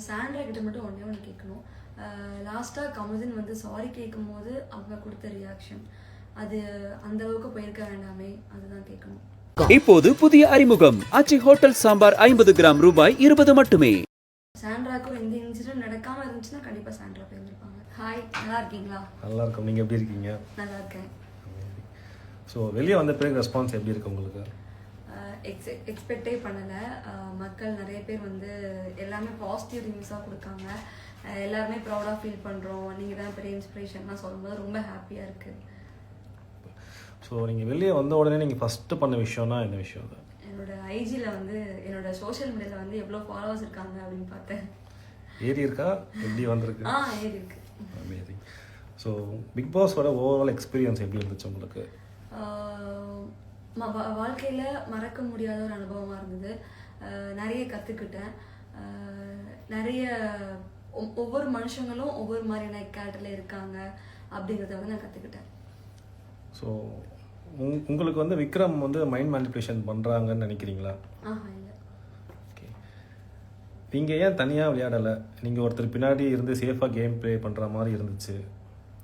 Sandra கிட்ட மட்டும் ஒன்று கேட்கணும். லாஸ்ட்டாக கமருதீன் வந்து சாரி கேட்கும் போது அவங்க கொடுத்த ரியாக்ஷன் அது அந்த அளவுக்கு போயிருக்க வேண்டாமே, அதுதான் கேட்கணும். இப்போது புதிய அறிமுகம் ஆச்சி ஹோட்டல் சாம்பார் 50 கிராம் ரூபாய் 20 மட்டுமே. சாண்ட்ராக்கும் எந்த இன்சிடென்ட் நடக்காம இருந்துச்சுன்னா கண்டிப்பாக சாண்ட்ரா போயிருந்திருப்பாங்க. ஹாய், நல்லா இருக்கீங்களா? நல்லா இருக்கும். நீங்கள் எப்படி இருக்கீங்க? நல்லா இருக்கேன். ஸோ வெளியே வந்த பிறகு ரெஸ்பான்ஸ் எப்படி இருக்கு உங்களுக்கு? எக்ஸ்பெக்டே பண்ணலை. மக்கள் நிறைய பேர் வந்து எல்லாமே பாசிட்டிவ் ரிவ்யூஸாக கொடுக்காங்க. எல்லாருமே ப்ரௌடாக ஃபீல் பண்ணுறோம், நீங்கள் தான் பெரிய இன்ஸ்பிரேஷன்லாம் சொல்லும்போது ரொம்ப ஹாப்பியாக இருக்குது. ஸோ நீங்கள் வெளியே வந்த உடனே நீங்கள் ஃபஸ்ட்டு பண்ண விஷயம்னா என்ன விஷயம்? அது என்னோட ஐஜியில் வந்து என்னோட சோஷியல் மீடியாவில் வந்து எவ்வளோ ஃபாலோவர்ஸ் இருக்காங்க அப்படின்னு பார்த்தேன். ஏறி இருக்கா? எப்படி வந்திருக்கு? ஏறி இருக்கு. அமேசிங். ஸோ பிக் பாஸோட ஓவரால் எக்ஸ்பீரியன்ஸ் எப்படி இருந்துச்சு உங்களுக்கு? வாழ்க்கையில் மறக்க முடியாத ஒரு அனுபவமாக இருந்தது. நிறைய கற்றுக்கிட்டேன். நிறைய ஒவ்வொரு மனுஷங்களும் ஒவ்வொரு மாதிரியான கேரக்டரில் இருக்காங்க அப்படிங்கிறத வந்து நான் கற்றுக்கிட்டேன். ஸோ உங்களுக்கு வந்து விக்ரம் வந்து மைண்ட் மேனிபுலேஷன் பண்ணுறாங்கன்னு நினைக்கிறீங்களா? இல்லை. ஓகே, நீங்கள் ஏன் தனியாக விளையாடலை? நீங்கள் ஒருத்தர் பின்னாடி இருந்து சேஃபாக கேம் ப்ளே பண்ணுற மாதிரி இருந்துச்சு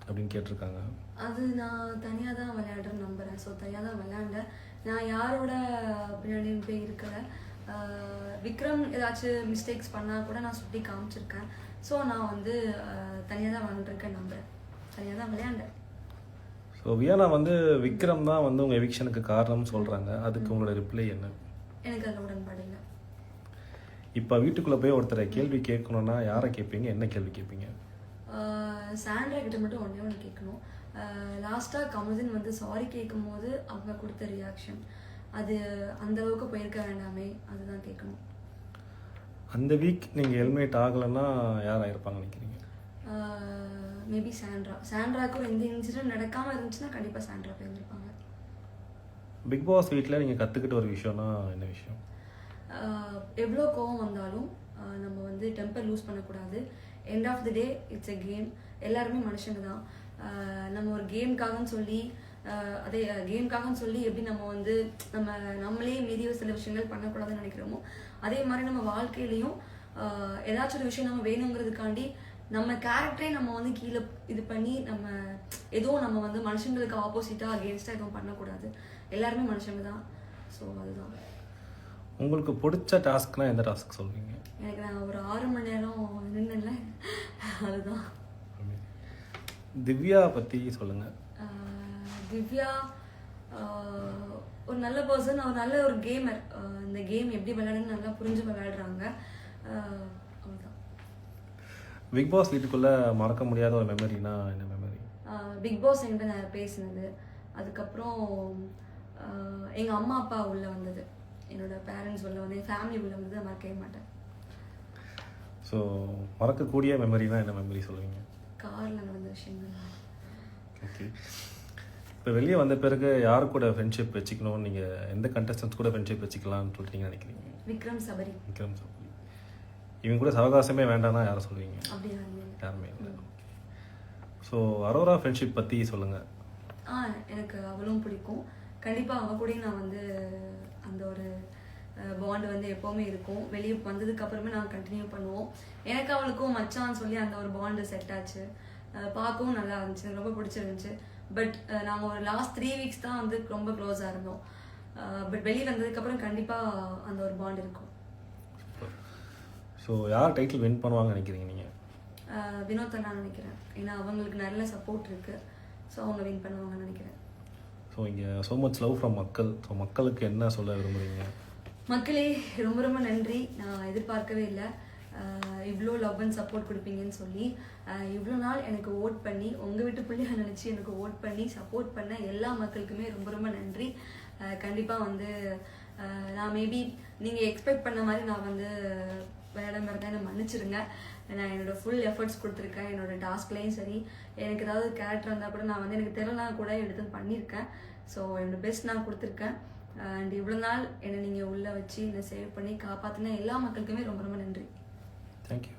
அப்படின்னு கேட்டிருக்காங்க. அது நான் தனியாக தான் விளையாடுறேன்னு நம்புகிறேன். ஸோ தனியாக தான் விளையாண்டேன். நான் யாரோட பின்னாடியும் போய் இருக்கலை. விக்ரம் ஏதாச்சும் மிஸ்டேக்ஸ் பண்ணால் கூட நான் சுட்டி காமிச்சிருக்கேன். ஸோ நான் வந்து தனியாக தான் விளையாண்டுருக்கேன் நம்புகிறேன். தனியாக தான் விளையாண்டேன். ஸோ வியானா வந்து விக்ரம் தான் வந்து உங்கள் எவிக்ஷனுக்கு காரணம்னு சொல்கிறாங்க. அதுக்கு உங்களோட ரிப்ளை என்ன? எனக்கு அதில் உடன்பாடு இல்லை. இப்போ வீட்டுக்குள்ளே போய் ஒருத்தரை கேள்வி கேட்கணுன்னா யாரை கேட்பீங்க? என்ன கேள்வி கேட்பீங்க? சாண்ட்ரா கிட்ட மட்டும் ஒன்று கேட்கணும். லாஸ்ட்டாக கமருதீன் வந்து சாரி கேட்கும் போது அவங்க கொடுத்த ரியாக்ஷன் அது அந்த அளவுக்கு போயிருக்க வேண்டாமே, அதுதான் கேட்கணும். அந்த வீக் நீங்கள் ஹெல்மெட் ஆகலைன்னா யார் ஆயிருப்பாங்க நினைக்கிறீங்க? மேபி சாண்ட்ராக்கும் எந்த இன்சிடென்ட் நடக்காமல் இருந்துச்சுன்னா கண்டிப்பாக சாண்ட்ரா போயிருந்திருப்பாங்க. பிக் பாஸ் வீட்டில் நீங்கள் கற்றுக்கிட்ட ஒரு விஷயம்னா என்ன விஷயம்? எவ்வளோ கோவம் வந்தாலும் நம்ம வந்து டெம்பர் லூஸ் பண்ணக்கூடாது. End of the day it's a game. எல்லாருமே மனுஷங்க தான். நம்ம ஒரு கேமுக்காகன்னு சொல்லி எப்படி நம்ம வந்து நம்மளே மீறி சில விஷயங்கள் பண்ணக்கூடாதுன்னு நினைக்கிறோமோ, அதே மாதிரி நம்ம வாழ்க்கையிலையும் ஏதாச்சும் ஒரு விஷயம் நம்ம வேணுங்கிறதுக்காண்டி நம்ம கேரக்டரே நம்ம வந்து கீழே இது பண்ணி நம்ம வந்து மனுஷங்களுக்கு ஆப்போசிட்டாக அகேன்ஸ்டாக எதுவும் பண்ணக்கூடாது. எல்லாருமே மனுஷங்க தான். ஸோ அதுதான். உங்களுக்கு பிடிச்ச டாஸ்க்னா எந்த டாஸ்க் சொல்வீங்க? எனக்கு நான் ஒரு 6 மணி நேரம் நின்னுல, அதுதான். திவ்யா பற்றி சொல்லுங்கள். திவ்யா ஒரு நல்ல பர்சன், ஒரு நல்ல ஒரு கேமர். இந்த கேம் எப்படி விளையாடுன்னு நல்லா புரிஞ்சு விளையாடுறாங்க. அவ்வளோதான். பிக் பாஸ் வீட்டுக்குள்ளே மறக்க முடியாத ஒரு மெமரினா என்ன மெமரி? பிக் பாஸ் என்கிட்ட நான் பேசினது. அதுக்கப்புறம் எங்கள் அம்மா அப்பா உள்ளே வந்தது, என்னோட பேரண்ட்ஸ் உள்ளே வந்து, என் ஃபேமிலி உள்ளே வந்தது மறக்கவே மாட்டேன். ஸோ மறக்கக்கூடிய மெமரினா என்ன மெமரி சொல்லுவீங்க? காரில் நடந்த விஷயங்கள். ஓகே, இப்போ வெளியே வந்த பிறகு யாரு கூட ஃப்ரெண்ட்ஷிப் வச்சுக்கணும்? நீங்கள் எந்த கண்டஸ்டன்ஸ் கூட ஃப்ரெண்ட்ஷிப் வச்சுக்கலாம்னு சொல்லிட்டு நினைக்கிறீங்க? விக்ரம் சபரி. இவங்க கூட சவகாசமே வேண்டாம்னா யாரை சொல்லுவீங்க? அப்படி யாருமே இல்லை. ஸோ அரோரா ஃப்ரெண்ட்ஷிப் பற்றி சொல்லுங்கள். எனக்கு அவளும் பிடிக்கும். கண்டிப்பாக அவள் கூட நான் வந்து அந்த ஒரு பாண்டு வந்து எப்போவுமே இருக்கும். வெளியே வந்ததுக்கு அப்புறமே நாங்கள் கண்டினியூ பண்ணுவோம். எனக்கு அவளுக்கும் மச்சான்னு சொல்லி அந்த ஒரு பாண்டு செட் ஆச்சு. பார்க்கவும் நல்லா இருந்துச்சு, எனக்கு ரொம்ப பிடிச்சிருந்துச்சு. பட் நாங்கள் ஒரு லாஸ்ட் 3 வீக்ஸ் தான் வந்து ரொம்ப க்ளோஸாக இருந்தோம். பட் வெளியே வந்ததுக்கப்புறம் கண்டிப்பாக அந்த ஒரு பாண்ட் இருக்கும். ஸோ யார் டைட்டில் வின் பண்ணுவாங்கன்னு நினைக்கிறீங்க நீங்கள்? வினோத் நான் நினைக்கிறேன். ஏன்னா அவங்களுக்கு நல்ல சப்போர்ட் இருக்குது. ஸோ அவங்க வின் பண்ணுவாங்கன்னு நினைக்கிறேன். ஸோ இங்கே ஸோ மச் லவ் ஃப்ரம் மக்கள். ஸோ மக்களுக்கு என்ன சொல்ல விரும்புகிறீங்க? மக்களே, ரொம்ப ரொம்ப நன்றி. நான் எதிர்பார்க்கவே இல்லை இவ்வளோ லவ் அண்ட் சப்போர்ட் கொடுப்பீங்கன்னு சொல்லி. இவ்வளோ நாள் எனக்கு ஓட் பண்ணி, உங்கள் வீட்டு பிள்ளைய நினச்சி எனக்கு ஓட் பண்ணி சப்போர்ட் பண்ண எல்லா மக்களுக்குமே ரொம்ப ரொம்ப நன்றி. கண்டிப்பாக வந்து நான் மேபி நீங்கள் எக்ஸ்பெக்ட் பண்ண மாதிரி நான் வந்து விளையாடாம இருந்தால் என்னை மன்னிச்சிருங்க. நான் என்னோட ஃபுல் எஃபர்ட்ஸ் கொடுத்துருக்கேன். என்னோட டாஸ்க்லேயும் சரி, எனக்கு ஏதாவது கேரக்டர் இருந்தால் கூட நான் வந்து எனக்கு தெரியலனா கூட எடுத்து பண்ணியிருக்கேன். ஸோ என்னோட பெஸ்ட் நான் கொடுத்துருக்கேன். அண்ட் இவ்வளோ நாள் என்னை நீங்கள் உள்ளே வச்சு என்னை சேவ் பண்ணி காப்பாற்றின எல்லா மக்களுக்குமே ரொம்ப ரொம்ப நன்றி. தேங்க்யூ.